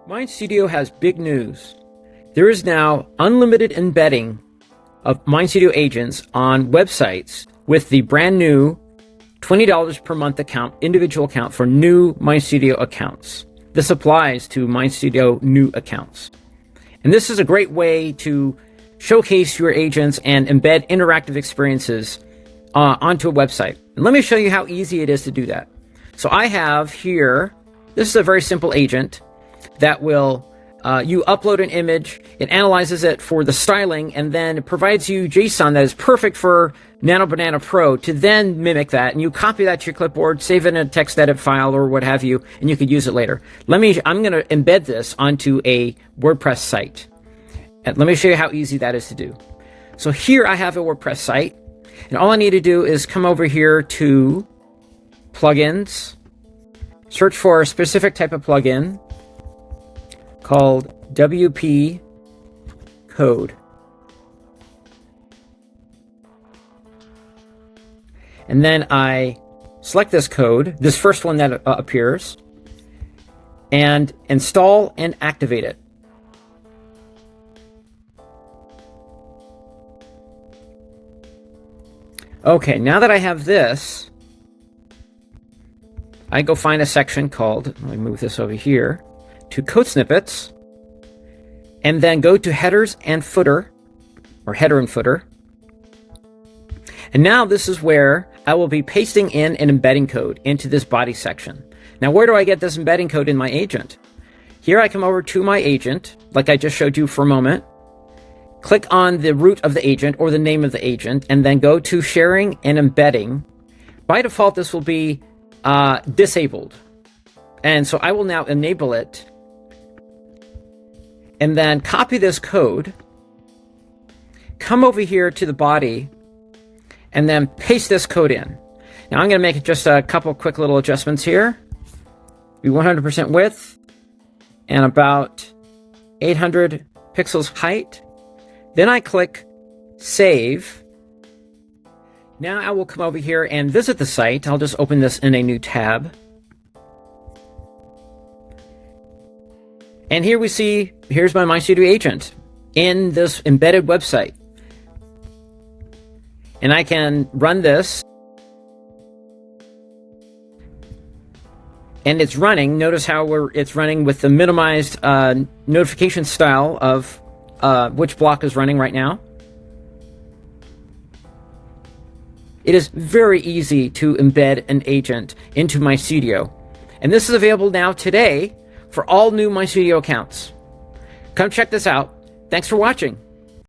MindStudio has big news. There is now unlimited embedding of MindStudio agents on websites with the brand new $20 per month account, individual account for new MindStudio accounts. This applies to MindStudio new accounts. And this is a great way to showcase your agents and embed interactive experiences onto a website. And let me show you how easy it is to do that. So I have here, this is a very simple agent that will, you upload an image, it analyzes it for the styling, and then it provides you JSON that is perfect for Nano Banana Pro to then mimic that, and you copy that to your clipboard, save it in a text edit file or what have you, and you could use it later. I'm going to embed this onto a WordPress site. And let me show you how easy that is to do. So here I have a WordPress site, and all I need to do is come over here to plugins, search for a specific type of plugin called WP Code. And then I select this code, this first one that appears, and install and activate it. Okay, now that I have this, I go find a section called, let me move this over here, to code snippets, and then go to headers and footer, or header and footer. And now this is where I will be pasting in an embedding code into this body section. Now, where do I get this embedding code in my agent? Here I come over to my agent, like I just showed you for a moment. Click on the root of the agent or the name of the agent, and then go to sharing and embedding. By default, this will be disabled. And so I will now enable it, and then copy this code, come over here to the body, and then paste this code in. Now I'm going to make just a couple quick little adjustments here. Be 100% width and about 800 pixels height. Then I click Save. Now I will come over here and visit the site. I'll just open this in a new tab. And here we see, here's my MindStudio agent in this embedded website. And I can run this. And it's running. Notice how it's running with the minimized notification style of which block is running right now. It is very easy to embed an agent into MindStudio. And this is available now today for all new MindStudio accounts. Come check this out. Thanks for watching.